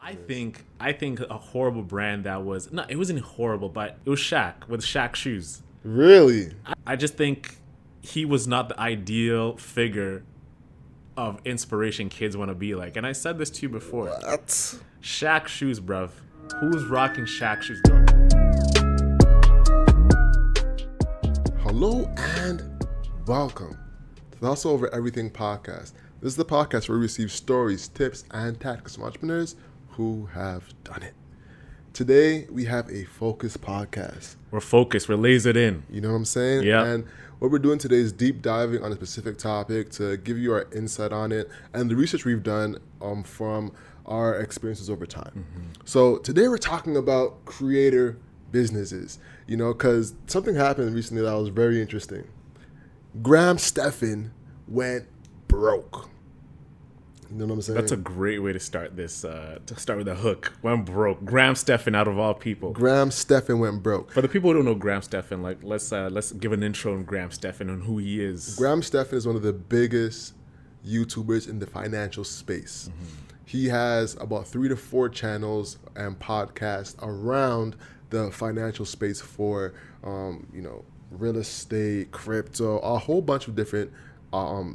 I think a horrible brand that was no, it wasn't horrible, but it was Shaq with Shaq shoes. Really? I just think he was not the ideal figure of inspiration kids want to be like. And I said this to you before. What? Shaq shoes, bruv. Who's rocking Shaq shoes? Hello and welcome to the Hustle Over Everything podcast. This is the podcast where we receive stories, tips, and tactics from entrepreneurs who have done it. Today, we have a focused podcast. We're focused. We're lasered in. You know what I'm saying? Yeah. And what we're doing today is deep diving on a specific topic to give you our insight on it and the research we've done from our experiences over time. Mm-hmm. So today we're talking about creator businesses, you know, because something happened recently that was very interesting. Stephan went broke. You know what I'm saying? That's a great way to start this. To start with a hook. Went broke. Stephan, out of all people. Stephan went broke. For the people who don't know Stephan, like let's give an intro on Stephan and who he is. Stephan is one of the biggest YouTubers in the financial space. Mm-hmm. He has about 3 to 4 channels and podcasts around the financial space for, real estate, crypto, a whole bunch of different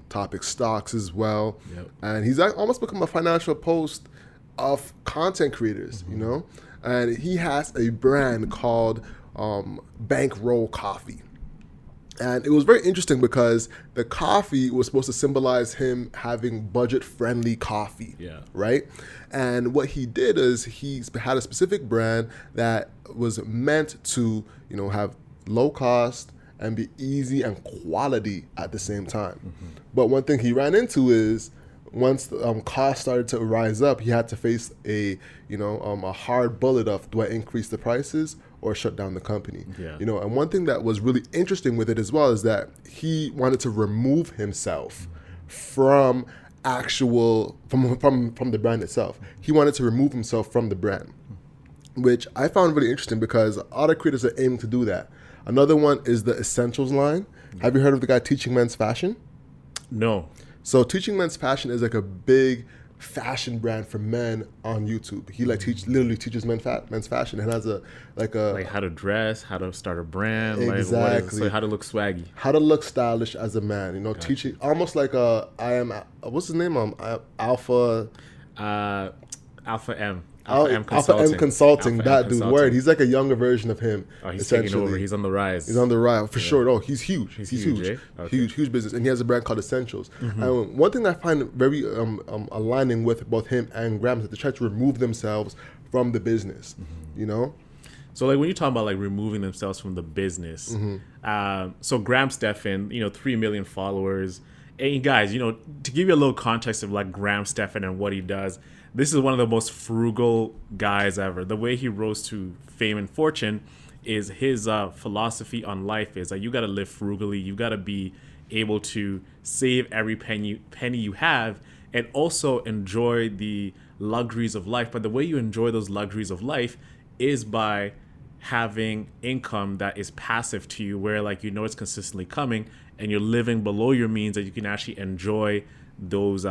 topics, stocks as well. Yep. And he's almost become a financial post of content creators, mm-hmm. you know? And he has a brand called Bankroll Coffee. And it was very interesting because the coffee was supposed to symbolize him having budget-friendly coffee, right? And what he did is he had a specific brand that was meant to, have low cost and be easy and quality at the same time. Mm-hmm. But one thing he ran into is once the cost started to rise up, he had to face a hard bullet of, do I increase the prices or shut down the company? Yeah. And one thing that was really interesting with it as well is that he wanted to remove himself from the brand itself. He wanted to remove himself from the brand, which I found really interesting because other creators are aiming to do that. Another one is the Essentials line. Have you heard of the guy Teaching Men's Fashion? No. So Teaching Men's Fashion is like a big fashion brand for men on YouTube. He literally teaches men's fashion and has like how to dress, how to start a brand, exactly, how to look swaggy, how to look stylish as a man. Gotcha. Teaching almost like what's his name? Alpha M. Alpha M Consulting, that dude. Word. He's like a younger version of him. Oh, he's taking over. He's on the rise. He's on the rise for sure. Oh, he's huge. He's huge. Eh? Okay. Huge business, and he has a brand called Essentials. Mm-hmm. And one thing that I find very aligning with both him and Graham is that they try to remove themselves from the business. Mm-hmm. So like when you talk about like removing themselves from the business, mm-hmm. So Stephan, 3 million followers. And guys, to give you a little context of like Stephan and what he does. This is one of the most frugal guys ever. The way he rose to fame and fortune is his philosophy on life is that you got to live frugally. You got to be able to save every penny you have and also enjoy the luxuries of life. But the way you enjoy those luxuries of life is by having income that is passive to you, where like it's consistently coming and you're living below your means that you can actually enjoy those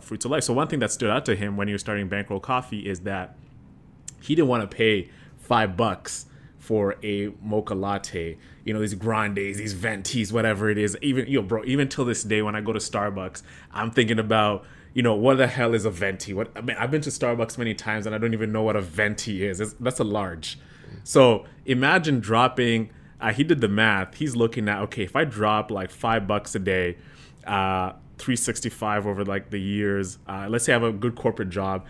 fruits of life. So one thing that stood out to him when he was starting Bankroll Coffee is that he didn't want to pay $5 for a mocha latte, these grandes, these ventis, whatever it is. Even till this day when I go to Starbucks, I'm thinking about, what the hell is a venti? I've been to Starbucks many times and I don't even know what a venti is. That's a large. So imagine dropping, he did the math. He's looking at, okay, if I drop like $5 a day, 365 over like the years, let's say I have a good corporate job,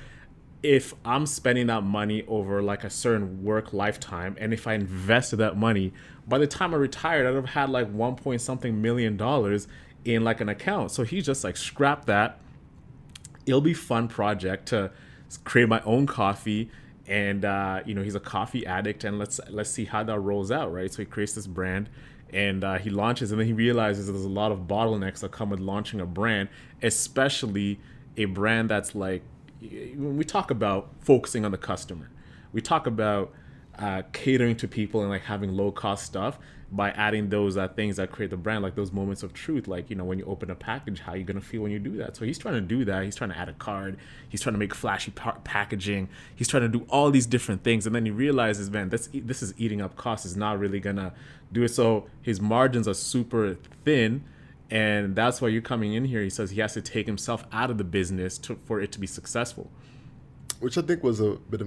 if I'm spending that money over like a certain work lifetime, and if I invested that money, by the time I retired, I'd have had like $1 million in like an account. So he just like scrap that. It'll be fun project to create my own coffee, and he's a coffee addict, and let's see how that rolls out, right? So he creates this brand. And he launches, and then he realizes there's a lot of bottlenecks that come with launching a brand, especially a brand that's like, when we talk about focusing on the customer, we talk about catering to people and like having low cost stuff. by adding those things that create the brand, like those moments of truth, like, you know, when you open a package, how you gonna feel when you do that. So he's trying to do that. He's trying to add a card. He's trying to make flashy packaging. He's trying to do all these different things, and then he realizes, man, this is eating up costs. It's not really gonna do it. So his margins are super thin, and that's why you're coming in here. He says he has to take himself out of the business for it to be successful. Which I think was a bit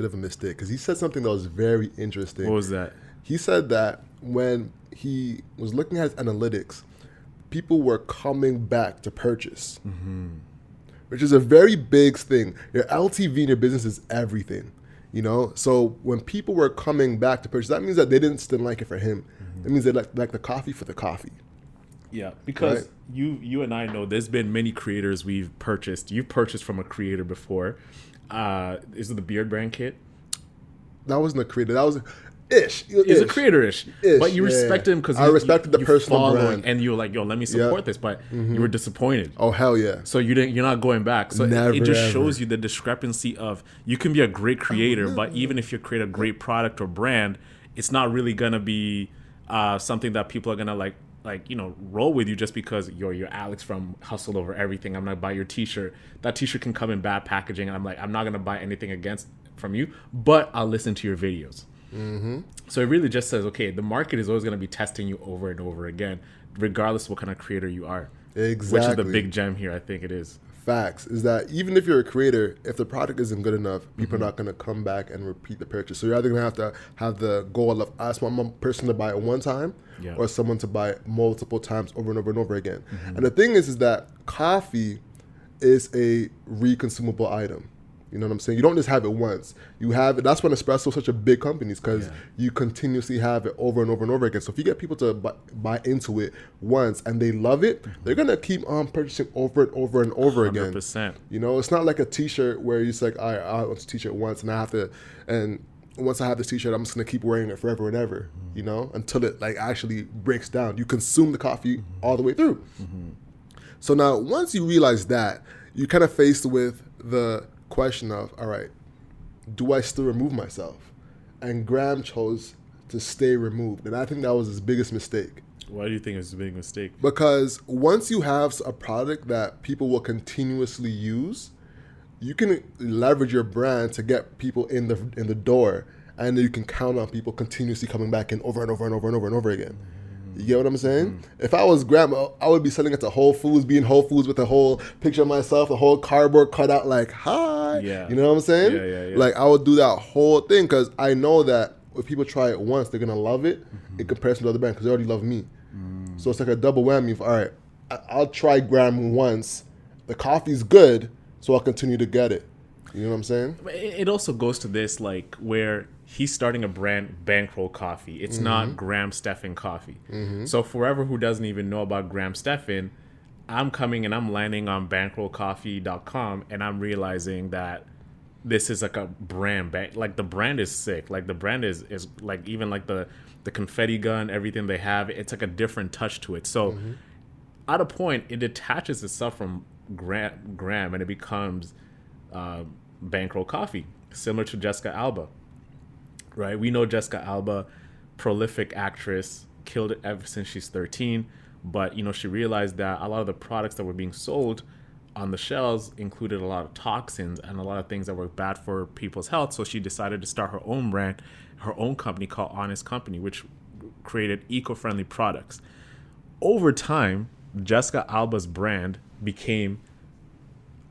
of a mistake, because he said something that was very interesting. What was that? He said that when he was looking at his analytics, people were coming back to purchase, which is a very big thing. Your LTV in your business is everything, you know? So when people were coming back to purchase, that means that they didn't still like it for him. It means they like the coffee for the coffee. Yeah, because right? you and I know there's been many creators we've purchased. You've purchased from a creator before. Is it the Beard Brand kit? That wasn't a creator. That was ish. It's a creator-ish. But you respected him because I respected the personal brand, and you were like, "Yo, let me support this." But you were disappointed. Oh hell yeah! So you're not going back. So it just shows you the discrepancy of, you can be a great creator, but even if you create a great product or brand, it's not really gonna be something that people are gonna like roll with you just because you're Alex from Hustle Over Everything. I'm gonna buy your t-shirt. That t-shirt can come in bad packaging, and I'm not gonna buy anything from you, but I'll listen to your videos. So it really just says, okay, the market is always gonna be testing you over and over again, regardless of what kind of creator you are. Exactly. Which is the big gem here, I think it is. Facts is that even if you're a creator, if the product isn't good enough, people are not going to come back and repeat the purchase. So you're either going to have the goal of, I just want one person to buy it one time, or someone to buy it multiple times over and over and over again. And the thing is that coffee is a re-consumable item. You know what I'm saying? You don't just have it once. You have it. That's when espresso is such a big company, because you continuously have it over and over and over again. So if you get people to buy into it once and they love it, they're gonna keep on purchasing over and over and over 100%. again. You know, it's not like a T-shirt where you're just like, all right, I want a T-shirt once and once I have this T-shirt, I'm just gonna keep wearing it forever and ever. You know, until it like actually breaks down. You consume the coffee all the way through. So now, once you realize that, you're kind of faced with the question of, all right, do I still remove myself? And Graham chose to stay removed, and I think that was his biggest mistake. Why do you think it's a big mistake? Because once you have a product that people will continuously use, you can leverage your brand to get people in the door, and then you can count on people continuously coming back in over and over and over and over and over again. You get what I'm saying? If I was Graham, I would be selling it to Whole Foods, being Whole Foods with a whole picture of myself, the whole cardboard cutout, like, hi. Yeah. You know what I'm saying? Yeah. Like, I would do that whole thing, because I know that if people try it once, they're going to love it in comparison to other brands, because they already love me. So it's like a double whammy of, all right, I'll try Graham once. The coffee's good, so I'll continue to get it. You know what I'm saying? It also goes to this, like, where he's starting a brand, Bankroll Coffee. It's not Graham Stephan Coffee. So forever who doesn't even know about Graham Stephan, I'm coming and I'm landing on bankrollcoffee.com, and I'm realizing that this is like a brand. Like, the brand is sick. Like, the brand is like, even like the confetti gun, everything they have, it's like a different touch to it. So at a point, it detaches itself from Graham and it becomes Bankroll Coffee, similar to Jessica Alba. Right, we know Jessica Alba, prolific actress, killed it ever since she's 13. But she realized that a lot of the products that were being sold on the shelves included a lot of toxins and a lot of things that were bad for people's health. So she decided to start her own brand, her own company called Honest Company, which created eco-friendly products. Over time, Jessica Alba's brand became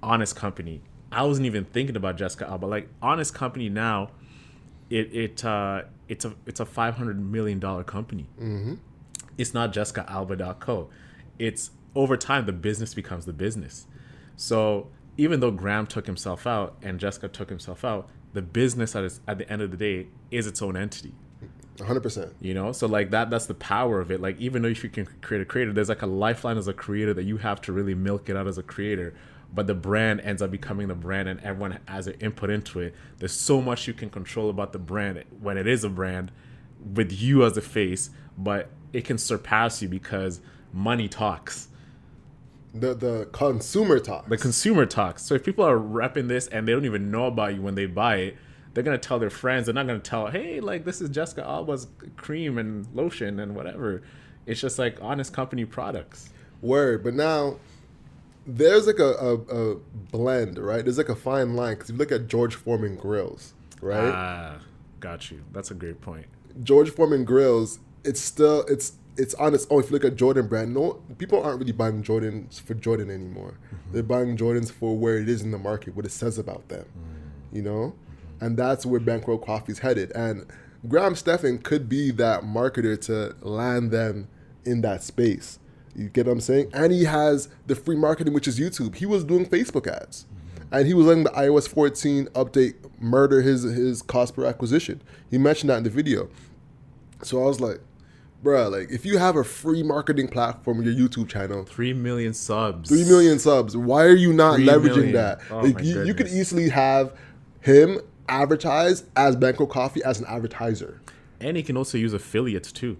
Honest Company. I wasn't even thinking about Jessica Alba. Like, Honest Company now, it's a $500 million company. It's not JessicaAlba.co. It's, over time, the business becomes the business. So even though Graham took himself out and Jessica took himself out, the business at the end of the day is its own entity. 100%. So like that's the power of it. Like, even though if you can create a creator, there's like a lifeline as a creator that you have to really milk it out as a creator. But the brand ends up becoming the brand, and everyone has their input into it. There's so much you can control about the brand when it is a brand, with you as a face, but it can surpass you because money talks. The consumer talks. The consumer talks. So if people are repping this and they don't even know about you when they buy it, they're gonna tell their friends. They're not gonna tell, hey, like this is Jessica Alba's cream and lotion and whatever. It's just like honest company products. Word. But now there's like a blend, right? There's like a fine line, because if you look at George Foreman grills, right? Got you. That's a great point. George Foreman grills, it's on its own. If you look at Jordan brand, no, people aren't really buying Jordans for Jordan anymore. Mm-hmm. They're buying Jordans for where it is in the market, what it says about them, you know? Mm-hmm. And that's where Bankroll Coffee's headed. And Graham Stephan could be that marketer to land them in that space. You get what I'm saying? And he has the free marketing, which is YouTube. He was doing Facebook ads. And he was letting the iOS 14 update murder his cost per acquisition. He mentioned that in the video. So I was like, bruh, like if you have a free marketing platform, your YouTube channel, 3 million subs. 3 million subs. Why are you not leveraging that? Oh, like you could easily have him advertise as Bankroll Coffee as an advertiser. And he can also use affiliates too.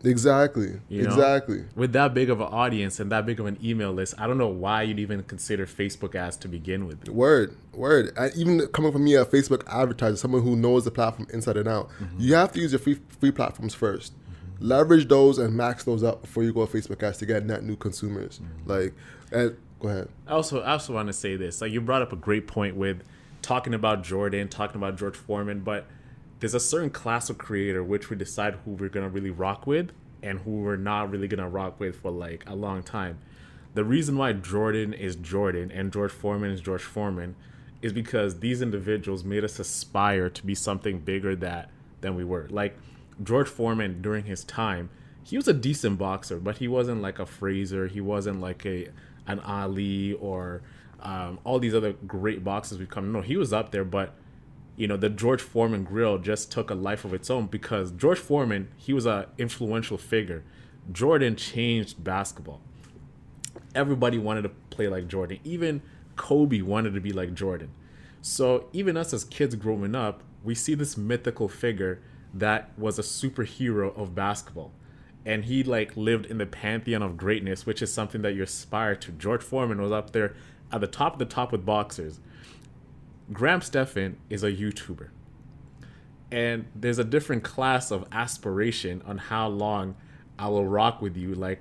Exactly. You know? Exactly. With that big of an audience and that big of an email list, I don't know why you'd even consider Facebook ads to begin with. Word. And even coming from me, a Facebook advertiser, someone who knows the platform inside and out, you have to use your free platforms first. Leverage those and max those up before you go to Facebook ads to get net new consumers. Go ahead. I also want to say this. Like you brought up a great point with talking about Jordan, talking about George Foreman, but there's a certain class of creator which we decide who we're going to really rock with and who we're not really going to rock with for like a long time. The reason why Jordan is Jordan and George Foreman is George Foreman is because these individuals made us aspire to be something bigger than we were. Like George Foreman during his time, he was a decent boxer, but he wasn't like a Fraser. He wasn't like an Ali or all these other great boxers we've come. No, he was up there, but you know, the George Foreman grill just took a life of its own because George Foreman, he was an influential figure. Jordan changed basketball. Everybody wanted to play like Jordan. Even Kobe wanted to be like Jordan. So even us as kids growing up, we see this mythical figure that was a superhero of basketball. And he like lived in the pantheon of greatness, which is something that you aspire to. George Foreman was up there at the top with boxers. Graham Stephan is a YouTuber. And there's a different class of aspiration on how long I will rock with you. Like,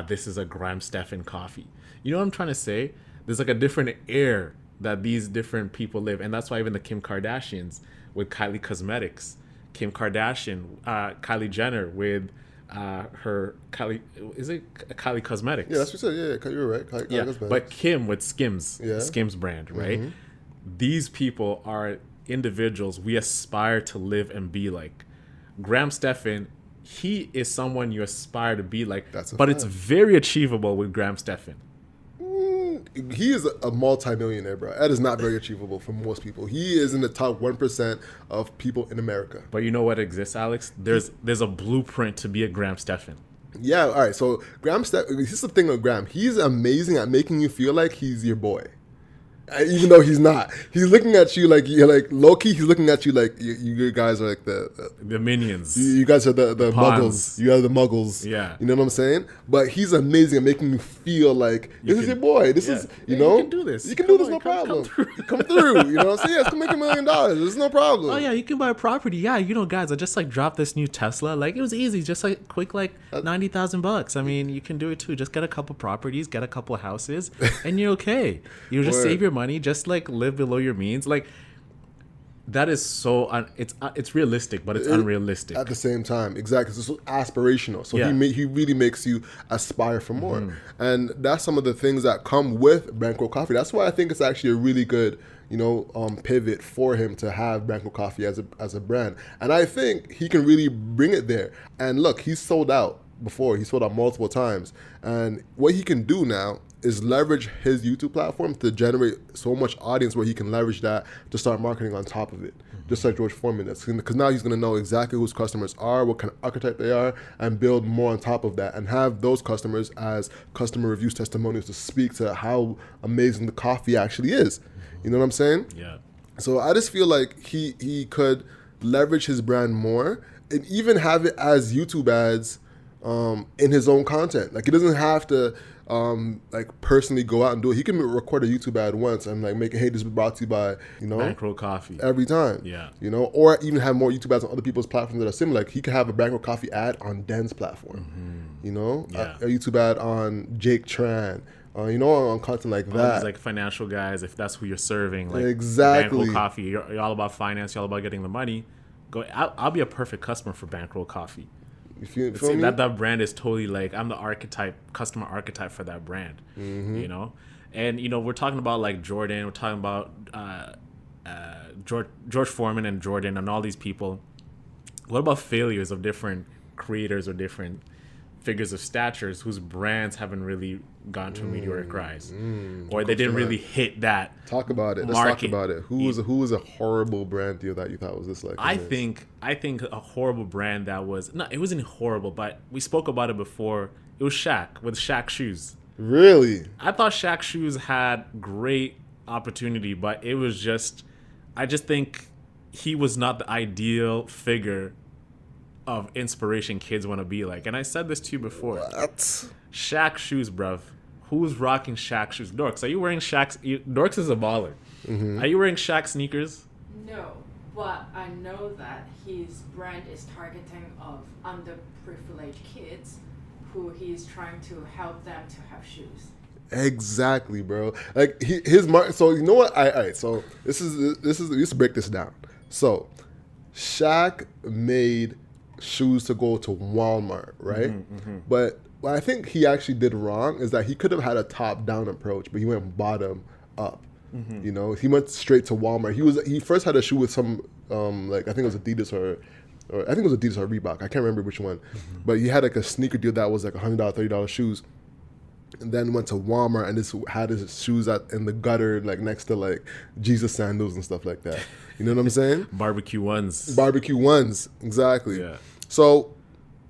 this is a Graham Stephan coffee. You know what I'm trying to say? There's like a different air that these different people live. And that's why even the Kim Kardashians with Kylie Cosmetics, Kim Kardashian, Kylie Jenner with her Kylie, is it Kylie Cosmetics? Yeah, that's what you said. Yeah, you're right. Kylie Cosmetics. But Kim with Skims, Skims brand, right? Mm-hmm. These people are individuals we aspire to live and be like. Graham Stephan, he is someone you aspire to be like, but fact. It's very achievable with Graham Stephan. He is a multi-millionaire, bro. That is not very achievable for most people. He is in the top 1% of people in America. But you know what exists, Alex? There's a blueprint to be a Graham Stephan. Yeah, all right. So Graham Stephan, this is the thing with Graham. He's amazing at making you feel like he's your boy. Even though he's not, he's looking at you like you're like low-key. He's looking at you like you guys are like the minions. You guys are the muggles. You are the muggles. Yeah, you know what I'm saying. But he's amazing at making you feel like this is your boy. This is you know you can do this. You can do this, no problem. Come through. You know what I'm saying? Yeah, it's gonna make $1 million. There's no problem. Oh yeah, you can buy a property. Yeah, you know, guys, I just like dropped this new Tesla. Like it was easy, just like quick, like $90,000. I mean, you can do it too. Just get a couple properties, get a couple houses, and you're okay. You just save your money, just like live below your means. Like that is so it's realistic, but it's unrealistic at the same time. Exactly. It's so aspirational. So he really makes you aspire for more. And that's some of the things that come with Bankroll Coffee. That's why I think it's actually a really good pivot for him to have Bankroll Coffee as a brand. And I think he can really bring it there. And look, he's sold out before. He sold out multiple times. And what he can do now is leverage his YouTube platform to generate so much audience where he can leverage that to start marketing on top of it, just like George Foreman does. Because now he's going to know exactly who his customers are, what kind of archetype they are, and build more on top of that and have those customers as customer reviews, testimonials to speak to how amazing the coffee actually is. You know what I'm saying? Yeah. So I just feel like he could leverage his brand more and even have it as YouTube ads in his own content. Like he doesn't have to like personally go out and do it. He can record a YouTube ad once and like make it, hey, this is brought to you by, you know, Bankroll Coffee every time. Yeah. You know, or even have more YouTube ads on other people's platforms that are similar. Like he could have a Bankroll Coffee ad on Den's platform. You know, a YouTube ad on Jake Tran. You know, on content like that. These like financial guys, if that's who you're serving, like exactly. Bankroll Coffee, you're all about finance, you're all about getting the money. Go, I'll be a perfect customer for Bankroll Coffee. You feel me? That brand is totally like, I'm the customer archetype for that brand. You know, and you know, we're talking about like Jordan, we're talking about George Foreman and Jordan and all these people. What about failures of different creators or different figures of statures whose brands haven't really gone to a meteoric rise, or they didn't really hit that? Talk about it. Let's talk about it. Who was a horrible brand deal that you thought was this like? I think a horrible brand that was it wasn't horrible, but we spoke about it before. It was Shaq with Shaq shoes. Really? I thought Shaq shoes had great opportunity, but it was just, I just think he was not the ideal figure of inspiration kids want to be like. And I said this to you before. What? Shaq shoes, bruv. Who's rocking Shaq shoes? Dorks, are you wearing Shaq's? Dorks is a baller. Are you wearing Shaq sneakers? No, but I know that his brand is targeting of underprivileged kids who he's trying to help them to have shoes. Exactly, bro. Like his market. So you know what? All right. So this is let's break this down. So Shaq made shoes to go to Walmart, right? But what I think he actually did wrong is that he could have had a top-down approach, but he went bottom up. You know, he went straight to Walmart. He first had a shoe with some like I think it was Adidas or I think it was Adidas or Reebok. I can't remember which one, but he had like a sneaker deal that was like $100, $30 shoes. And then went to Walmart and had his shoes in the gutter, like next to like Jesus sandals and stuff like that. You know what I'm saying? Barbecue ones, exactly. Yeah. So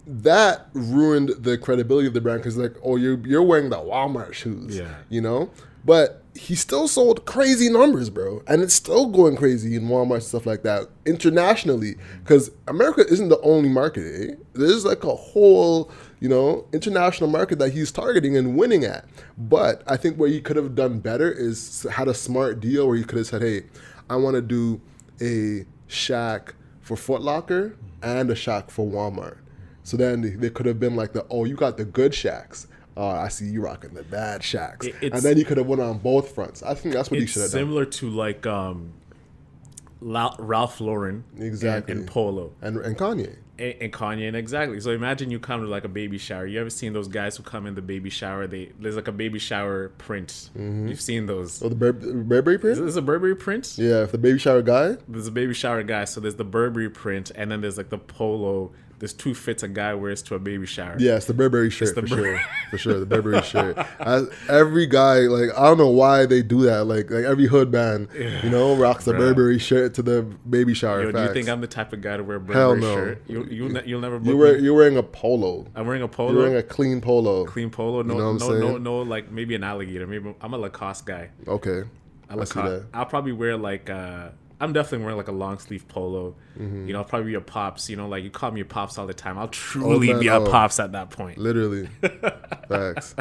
that ruined the credibility of the brand because like, oh, you're wearing the Walmart shoes. Yeah. You know, but he still sold crazy numbers, bro, and it's still going crazy in Walmart and stuff like that internationally because America isn't the only market. Eh? There's like a whole, you know, international market that he's targeting and winning at. But I think what he could have done better is had a smart deal where he could have said, hey, I want to do a Shaq for Foot Locker and a Shaq for Walmart. So then they could have been like you got the good Shaqs. I see you rocking the bad Shaqs. And then you could have went on both fronts. I think that's what he should have done. It's similar to like Ralph Lauren and Polo. And Kanye. And Kanye, and exactly. So imagine you come to like a baby shower. You ever seen those guys who come in the baby shower? There's like a baby shower print. You've seen those. Oh, the Burberry print? Is this a Burberry print? Yeah, if the baby shower guy. There's a baby shower guy. So there's the Burberry print, and then there's like the Polo. There's two fits a guy wears to a baby shower. Yeah, it's the Burberry shirt for sure. For sure, the Burberry shirt. Every guy, like, I don't know why they do that. Like every hood band, you know, rocks the Burberry shirt to the baby shower. Yo, do you think I'm the type of guy to wear a Burberry shirt? You'll never. You're wearing a polo. I'm wearing a polo. You're wearing a clean polo. Clean polo. No, you know what I'm saying? No, like maybe an alligator. Maybe I'm a Lacoste guy. Okay. I see that. I'll probably wear like. I'm definitely wearing like a long sleeve polo. You know, I'll probably be a Pops. You know, like you call me a Pops all the time. I'll truly be a Pops at that point. Literally. Facts.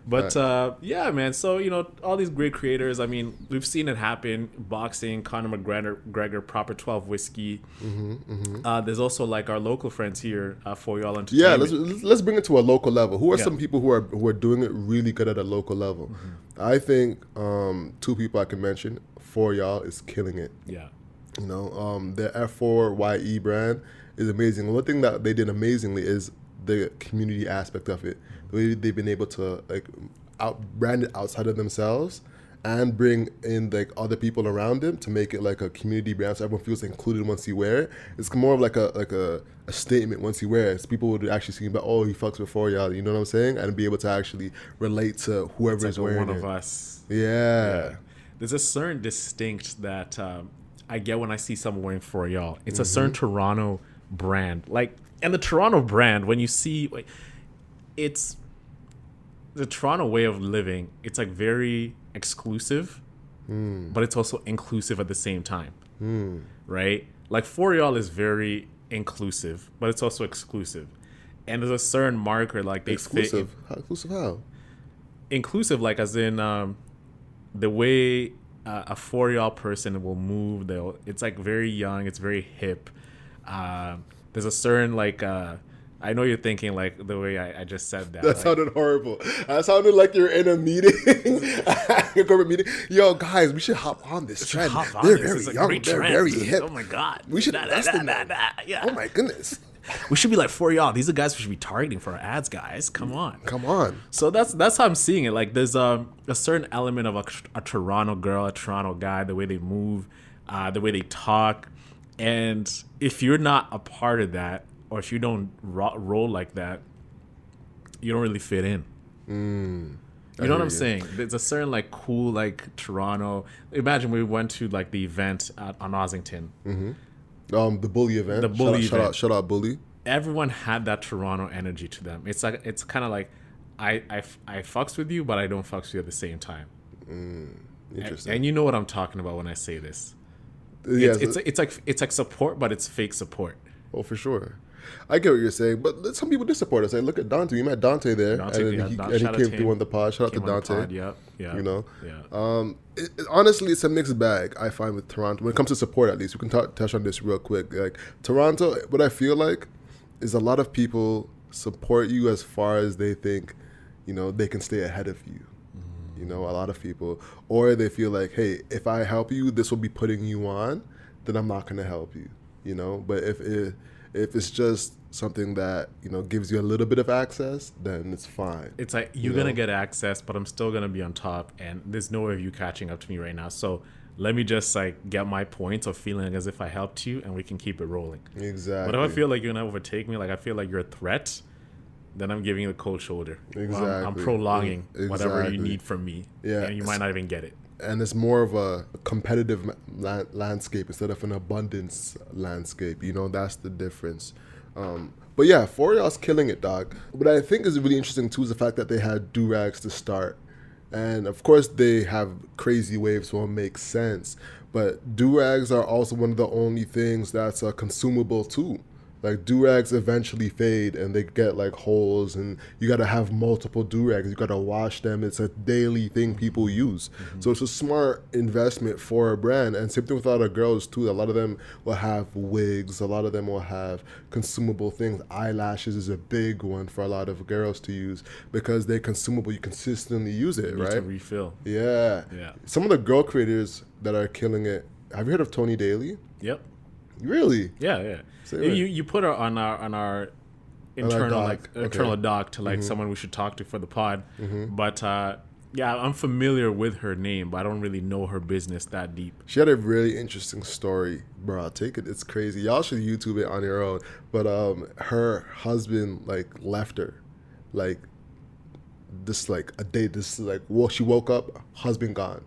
But yeah, man. So, you know, all these great creators. I mean, we've seen it happen. Boxing, Conor McGregor, Proper 12 Whiskey. There's also like our local friends here for y'all entertainment. Yeah, let's bring it to a local level. Who are some people who are doing it really good at a local level? I think two people I can mention. For y'all is killing it. Yeah. You know, the F4YE brand is amazing. One thing that they did amazingly is the community aspect of it. The way they've been able to like brand it outside of themselves and bring in like other people around them to make it like a community brand so everyone feels included once you wear it. It's more of like a statement once you wear it. So people would actually see, but he fucks with 4y'all, you know what I'm saying? And be able to actually relate to whoever is wearing one it. of us. Yeah. There's a certain distinct that I get when I see someone wearing for y'all. It's a certain Toronto brand. Like, and the Toronto brand, when you see, like, it's the Toronto way of living. It's like very exclusive, but it's also inclusive at the same time, right? Like for y'all is very inclusive, but it's also exclusive. and there's a certain marker like they Exclusive. fit. How exclusive? How? Inclusive, like as in the way a 4-year-old person will move. It's like very young. It's very hip. There's a certain like. I know you're thinking like the way I just said that. That sounded horrible. That sounded like you're in a meeting, a corporate meeting. Yo, guys, we should hop on this trend. They're very young. They're very hip. Oh my god, we should invest in them. Yeah. Oh my goodness. We should be like 4 y'all. These are guys we should be targeting for our ads, guys. Come on. So that's how I'm seeing it. Like there's a certain element of a Toronto girl, a Toronto guy, the way they move, the way they talk, and if you're not a part of that, or if you don't roll like that, you don't really fit in. You know what I'm saying? There's a certain like cool like Toronto. Imagine we went to like the event on Ossington. The Bully event. The Bully event. Shout out Bully. Everyone had that Toronto energy to them. It's kind of like I fucks with you, but I don't fucks with you at the same time. Interesting. And you know what I'm talking about when I say this. Yeah, It's like support, but it's fake support. Oh, for sure. I get what you're saying, but some people did support us. Like, look at Dante. We met Dante there, and he came through on the pod. Shout out to Dante. Yeah. You know, yeah. Honestly, it's a mixed bag. I find with Toronto when it comes to support. At least we can touch on this real quick. Like Toronto, what I feel like is a lot of people support you as far as they think, you know, they can stay ahead of you. You know, a lot of people, or they feel like, hey, if I help you, this will be putting you on, then I'm not going to help you. You know, but if it's just something that, you know, gives you a little bit of access, then it's fine. It's like you're going to get access, but I'm still going to be on top, and there's no way of you catching up to me right now. So let me just like get my points of feeling as if I helped you, and we can keep it rolling. Exactly. But if I feel like you're going to overtake me, like I feel like you're a threat, then I'm giving you the cold shoulder. Exactly. I'm prolonging whatever you need from me. Yeah. And you might not even get it. And it's more of a competitive landscape instead of an abundance landscape. You know, that's the difference. But yeah, 4y'all's killing it, dog. What I think is really interesting too is the fact that they had do-rags to start. And of course they have crazy waves, so it makes sense. But do-rags are also one of the only things that's consumable too. Like do-rags eventually fade and they get like holes, and you got to have multiple do-rags. You got to wash them. It's a daily thing people use. So it's a smart investment for a brand. And same thing with a lot of girls too. A lot of them will have wigs. A lot of them will have consumable things. Eyelashes is a big one for a lot of girls to use because they're consumable. You consistently use it, right? To refill. Yeah. Some of the girl creators that are killing it. Have you heard of Toni Daley? Yep. Really? Yeah. You put her on our internal doc to like someone we should talk to for the pod. But yeah, I'm familiar with her name, but I don't really know her business that deep. She had a really interesting story, bro. Take it. It's crazy. Y'all should YouTube it on your own. But her husband like left her, like this like a day. This like she woke up, husband gone.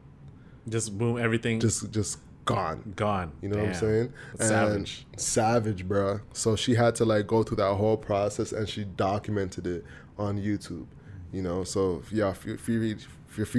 Just boom, everything. Just gone. You know what I'm saying? Savage, bro. So she had to like go through that whole process, and she documented it on YouTube. You know, so yeah, feel free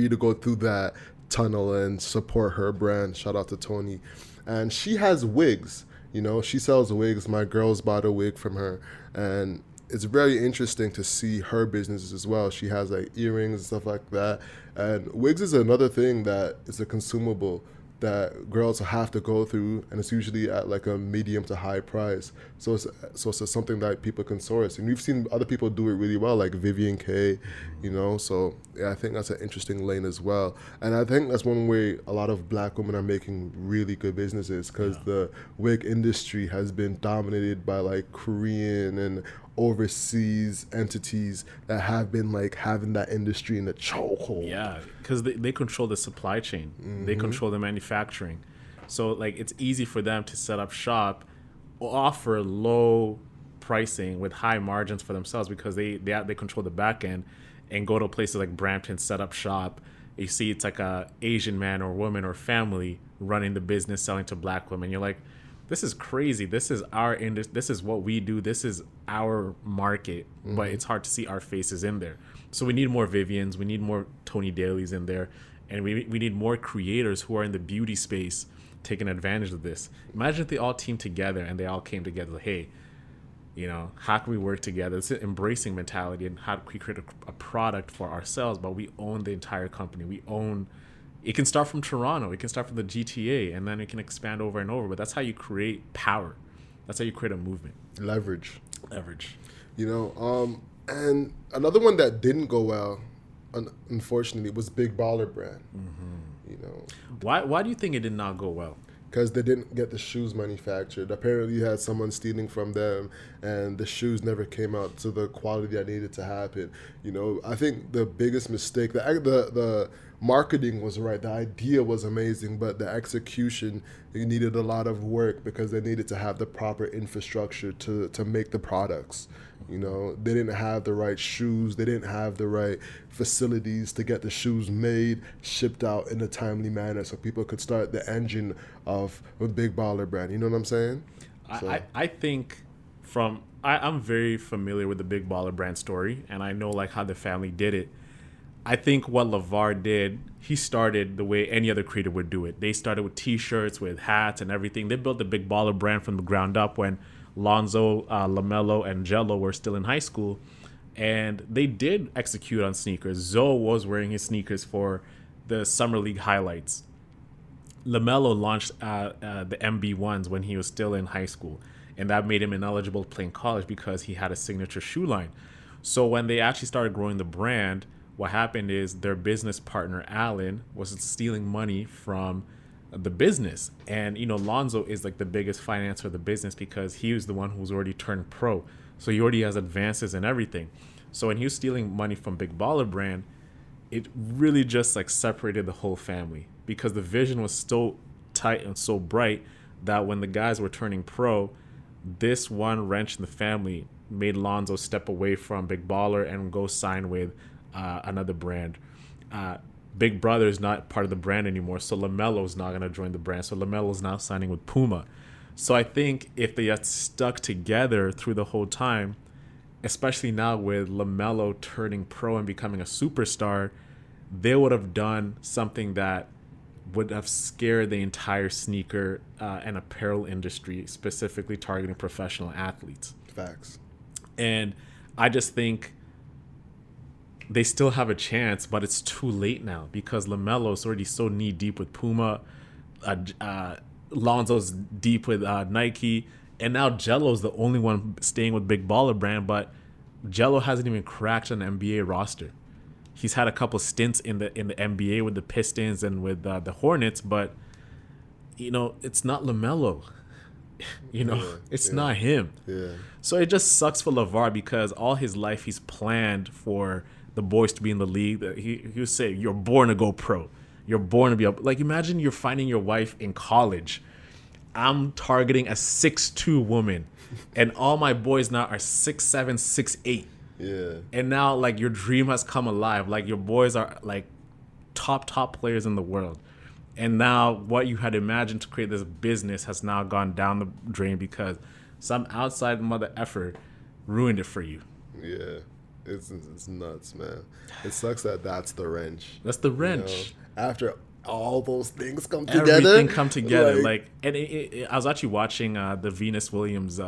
to go through that tunnel and support her brand. Shout out to Toni. And she has wigs. You know, she sells wigs. My girls bought a wig from her, and it's very interesting to see her businesses as well. She has like earrings and stuff like that. And wigs is another thing that is a consumable that girls have to go through, and it's usually at like a medium to high price. So it's something that people can source, and we've seen other people do it really well, like Vivian K, you know. So yeah, I think that's an interesting lane as well, and I think that's one way a lot of black women are making really good businesses, because the wig industry has been dominated by like Korean and overseas entities that have been like having that industry in the chokehold. Yeah, because they control the supply chain. They control the manufacturing. So like it's easy for them to set up shop, offer low pricing with high margins for themselves, because they control the back end, and go to places like Brampton, set up shop. You see it's like a Asian man or woman or family running the business, selling to black women. You're like, this is crazy. This is our industry. This is what we do. This is our market. But it's hard to see our faces in there. So we need more Vivians. We need more Toni Daleys in there. And we need more creators who are in the beauty space taking advantage of this. Imagine if they all teamed together and they all came together. Like, hey, You know, how can we work together? It's an embracing mentality, and how do we create a product for ourselves, but we own the entire company. We own, it can start from Toronto, it can start from the GTA, and then it can expand over and over. But that's how you create power. That's how you create a movement. Leverage. You know, and another one that didn't go well, unfortunately, was Big Baller Brand. You know, why do you think it did not go well? Because they didn't get the shoes manufactured. Apparently, you had someone stealing from them, and the shoes never came out to the quality that needed to happen. You know, I think the biggest mistake, the marketing was right, the idea was amazing, but the execution, it needed a lot of work because they needed to have the proper infrastructure to make the products. You know, they didn't have the right shoes, they didn't have the right facilities to get the shoes made, shipped out in a timely manner so people could start the engine of a Big Baller Brand. You know what I'm saying? I think I'm very familiar with the Big Baller Brand story, and I know like how the family did it. I think what LeVar did, he started the way any other creator would do it. They started with t-shirts, with hats and everything. They built the Big Baller Brand from the ground up when Lonzo, LaMelo, and Jello were still in high school. And they did execute on sneakers. Zoe was wearing his sneakers for the Summer League highlights. LaMelo launched the MB1s when he was still in high school. And that made him ineligible to play in college because he had a signature shoe line. So when they actually started growing the brand, what happened is their business partner, Allen, was stealing money from the business. And, you know, Lonzo is like the biggest financer of the business because he was the one who was already turned pro. So he already has advances and everything. So when he was stealing money from Big Baller Brand, it really just like separated the whole family because the vision was so tight and so bright that when the guys were turning pro, this one wrench in the family made Lonzo step away from Big Baller and go sign with another brand. Big Brother is not part of the brand anymore, so LaMelo is not going to join the brand. So LaMelo is now signing with Puma. So I think if they had stuck together through the whole time, especially now with LaMelo turning pro and becoming a superstar, they would have done something that would have scared the entire sneaker and apparel industry, specifically targeting professional athletes. Facts. And I just think they still have a chance, but it's too late now because LaMelo's already so knee deep with Puma, Lonzo's deep with Nike, and now Jello's the only one staying with Big Baller Brand, but Jello hasn't even cracked an NBA roster. He's had a couple stints in the NBA with the Pistons and with the Hornets, but you know, it's not LaMelo. You know, it's not him. Yeah. So it just sucks for LeVar because all his life he's planned for the boys to be in the league. He would say, you're born to go pro. You're born to be up. Like, imagine you're finding your wife in college. I'm targeting a 6'2" woman, and all my boys now are 6'7", 6'8". Yeah. And now, like, your dream has come alive. Like, your boys are, like, top players in the world. And now what you had imagined to create this business has now gone down the drain because some outside mother effer ruined it for you. Yeah. It's nuts, man. It sucks that that's the wrench. That's the wrench. You know, after all those things come together. Everything come together. And I was actually watching the Venus Williams,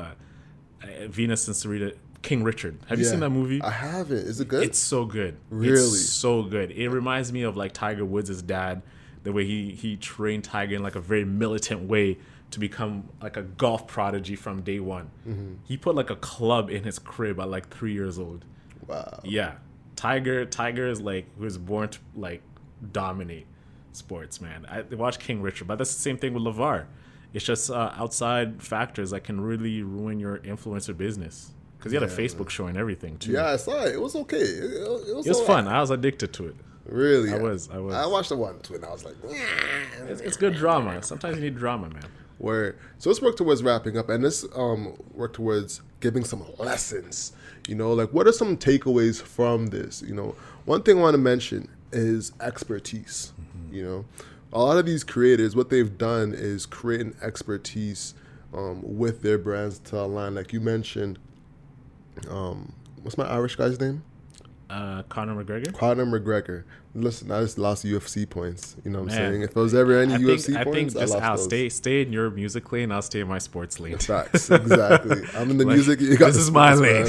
Venus and Serena, King Richard. Have you seen that movie? I haven't. Is it good? It's so good. Really? It's so good. It reminds me of like Tiger Woods' dad, the way he trained Tiger in like a very militant way to become like a golf prodigy from day one. Mm-hmm. He put like a club in his crib at like 3 years old. Wow. Yeah. Tiger is like, who was born to like dominate sports, man. I watch King Richard, but that's the same thing with LeVar. It's just outside factors that can really ruin your influencer business. Because he had a Facebook show and everything too. Yeah, I saw it. It was okay. It was fun. I was addicted to it. Really? I was. I watched the one too, and I was like, it's good drama. Sometimes you need drama, man. Word. So let's work towards wrapping up, and let's work towards giving some lessons. You know, like what are some takeaways from this? You know, one thing I want to mention is expertise. Mm-hmm. You know, a lot of these creators, what they've done is create an expertise with their brands to align. Like you mentioned, what's my Irish guy's name? Conor McGregor. Conor McGregor. Listen, I just lost UFC points. You know what I'm saying? If there was ever any UFC points, I lost those. Stay in your music lane. I'll stay in my sports lane. Facts, exactly. I'm in the music. You got this is my lane.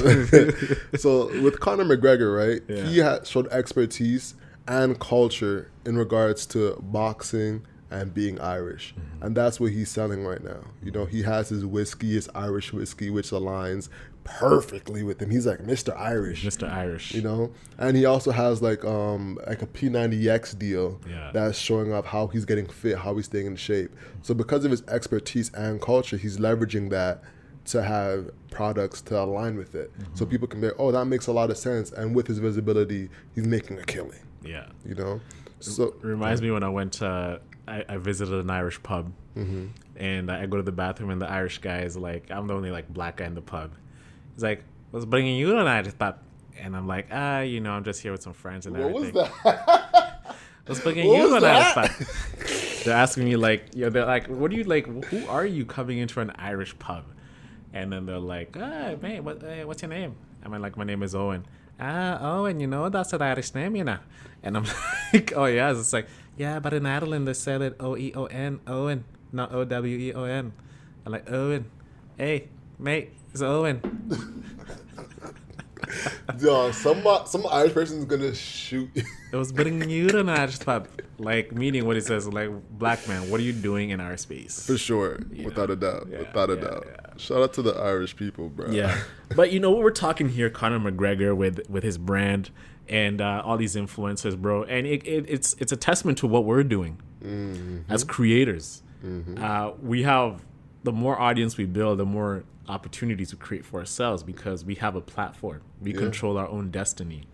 So with Conor McGregor, right? Yeah. He had showed expertise and culture in regards to boxing and being Irish. Mm-hmm. And that's what he's selling right now. You know, he has his whiskey, his Irish whiskey, which aligns perfectly with him. He's like Mr. Irish. Mr. Irish. You know? And he also has like a P90X deal that's showing up how he's getting fit, how he's staying in shape. So because of his expertise and culture, he's leveraging that to have products to align with it. Mm-hmm. So people can be like, oh, that makes a lot of sense. And with his visibility, he's making a killing. Yeah. You know? So it reminds me when I went to I visited an Irish pub, and I go to the bathroom, and the Irish guy is like, I'm the only like black guy in the pub. He's like, what's bringing you to an Irish pub? And I'm like, you know, I'm just here with some friends and everything. What was that? What's bringing you to an Irish pub? They're asking me like, they're like, what do you like? Who are you coming into an Irish pub? And then they're like, man, what's your name? I'm like, my name is Owen. Owen, you know, that's an Irish name, you know. And I'm like, oh yeah, it's like, yeah, but in Ireland they said it Oeon, Owen, not Oweon. I'm like, Owen, hey, mate, it's Owen. Yo, some Irish person's gonna shoot. It was bringing you to an Irish pub, like meaning what it says, like, black man, what are you doing in our space? For sure, without a doubt, without a doubt. Yeah. Shout out to the Irish people, bro. Yeah, but you know what we're talking here, Conor McGregor with his brand and all these influencers, bro, and it's a testament to what we're doing as creators. We have the more audience we build, the more opportunities we create for ourselves because we have a platform. We control our own destiny,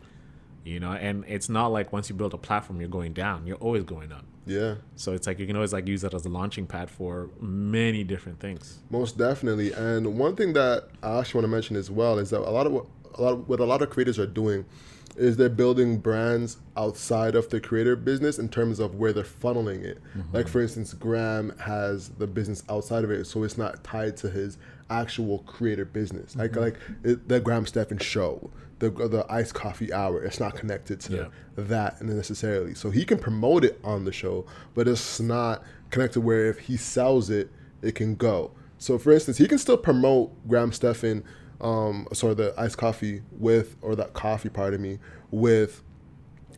you know, and it's not like once you build a platform, you're going down. You're always going up. Yeah. So it's like you can always like use that as a launching pad for many different things. Most definitely. And one thing that I actually want to mention as well is that a lot of creators are doing is they're building brands outside of the creator business in terms of where they're funneling it. Like, for instance, Graham has the business outside of it, so it's not tied to his actual creator business. Like the Graham Stephan show, the iced coffee hour, it's not connected to that necessarily. So he can promote it on the show, but it's not connected where if he sells it, it can go. So, for instance, he can still promote Graham Stephan, the iced coffee with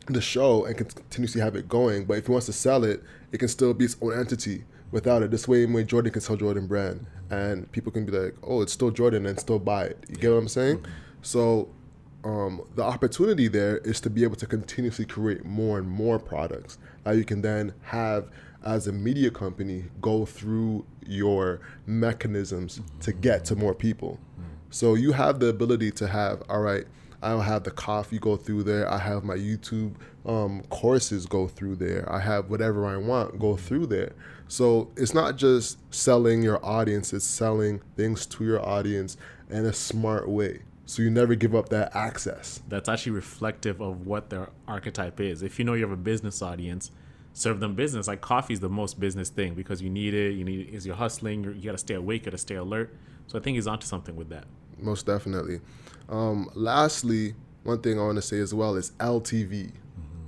the show and continuously have it going. But if he wants to sell it, it can still be its own entity without it. This way, when Jordan can sell Jordan brand and people can be like, oh, it's still Jordan and still buy it. You get what I'm saying? So the opportunity there is to be able to continuously create more and more products that you can then have as a media company go through your mechanisms to get to more people. So you have the ability to have, all right, I'll have the coffee go through there. I have my YouTube courses go through there. I have whatever I want go through there. So it's not just selling your audience, it's selling things to your audience in a smart way. So you never give up that access. That's actually reflective of what their archetype is. If you know you have a business audience, serve them business. Like coffee is the most business thing because you need it. You're hustling. You got to stay awake. You got to stay alert. So I think he's onto something with that. Most definitely. Lastly, one thing I want to say as well is LTV.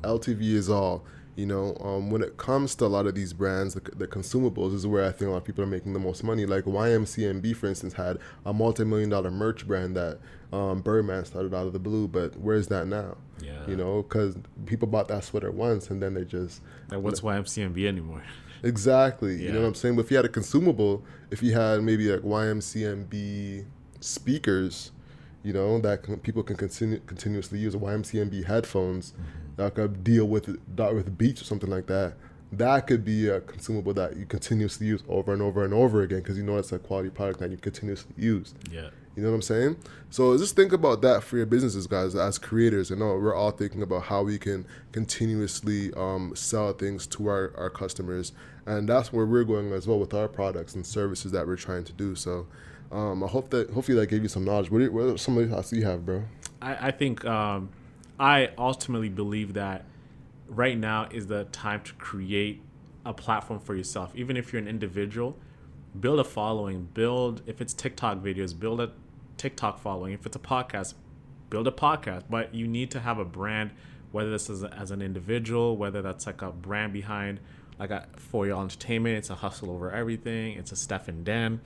LTV is all. You know, when it comes to a lot of these brands, the consumables is where I think a lot of people are making the most money. Like YMCMB, for instance, had a multi-million-dollar merch brand that Birdman started out of the blue, but where's that now? Yeah. You know, because people bought that sweater once and then they just... Like, what's YMCMB anymore? Exactly. Yeah. You know what I'm saying? But if you had a consumable, if you had maybe like YMCMB speakers, you know, that people can continuously use, YMCMB headphones that could deal with beats or something like that. That could be a consumable that you continuously use over and over and over again because you know it's a quality product that you continuously use. Yeah. You know what I'm saying? So just think about that for your businesses, guys, as creators. And we're all thinking about how we can continuously sell things to our customers. And that's where we're going as well with our products and services that we're trying to do. So I hope that hopefully that gave you some knowledge. What are some of the thoughts you have, bro? I think I ultimately believe that right now is the time to create a platform for yourself. Even if you're an individual, build a following. If it's TikTok videos, build a TikTok following. If it's a podcast, build a podcast, but you need to have a brand, whether this is as an individual, whether that's like a brand behind, like for your entertainment, it's a Hustle Over Everything, it's a Stephan Dan,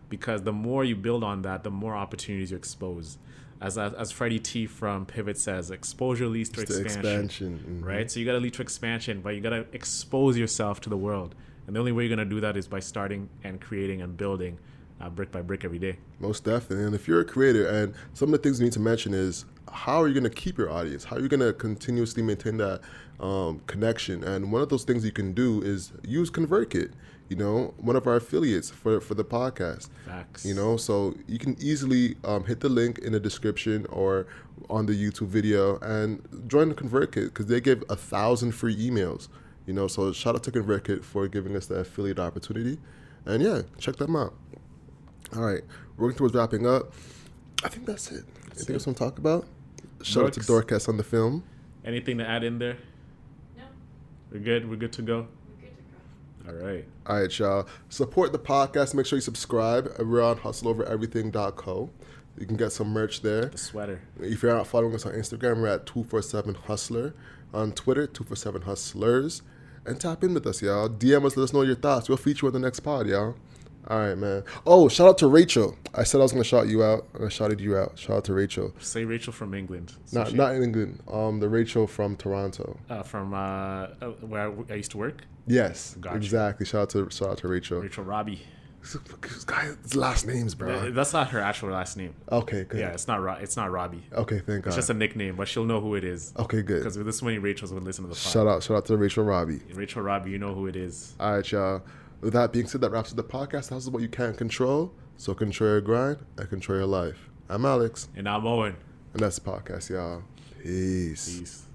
because the more you build on that, the more opportunities you expose. As Freddie T from Pivot says, exposure leads to expansion. Mm-hmm. Right? So you got to lead to expansion, but you got to expose yourself to the world. And the only way you're going to do that is by starting and creating and building brick by brick every day. Most definitely. And if you're a creator, and some of the things we need to mention is, how are you going to keep your audience? How are you going to continuously maintain that connection? And one of those things you can do is use ConvertKit, one of our affiliates for the podcast. Facts. So you can easily hit the link in the description or on the YouTube video and join the ConvertKit, because they give 1,000 free emails. So shout out to ConvertKit for giving us the affiliate opportunity. And yeah, check them out. All right, we're working towards wrapping up. I think that's it. Anything else we want to talk about? Shout out to Dorcas on the film. Anything to add in there? No. We're good? We're good to go? We're good to go. All right. All right, y'all. Support the podcast. Make sure you subscribe. We're on hustleovereverything.co. You can get some merch there. The sweater. If you're not following us on Instagram, we're at 247hustler. On Twitter, 247hustlers. And tap in with us, y'all. DM us, let us know your thoughts. We'll feature you on the next pod, y'all. All right, man. Oh, shout out to Rachel. I said I was going to shout you out, and I shouted you out. Shout out to Rachel. Say Rachel from England. Not in England. The Rachel from Toronto. From where I used to work? Yes, Gotcha. exactly. Shout out to Rachel. Rachel Robbie. This guy's last names, bro. That's not her actual last name. Okay, good. Yeah, it's not Robbie. Okay, thank God. It's just a nickname, but she'll know who it is. Okay, good. Because this many Rachels would listen to the pod. Shout out to Rachel Robbie. Rachel Robbie, you know who it is. All right, y'all. With that being said, that wraps up the podcast. This is what you can't control. So control your grind and control your life. I'm Alex. And I'm Owen. And that's the podcast, y'all. Peace. Peace.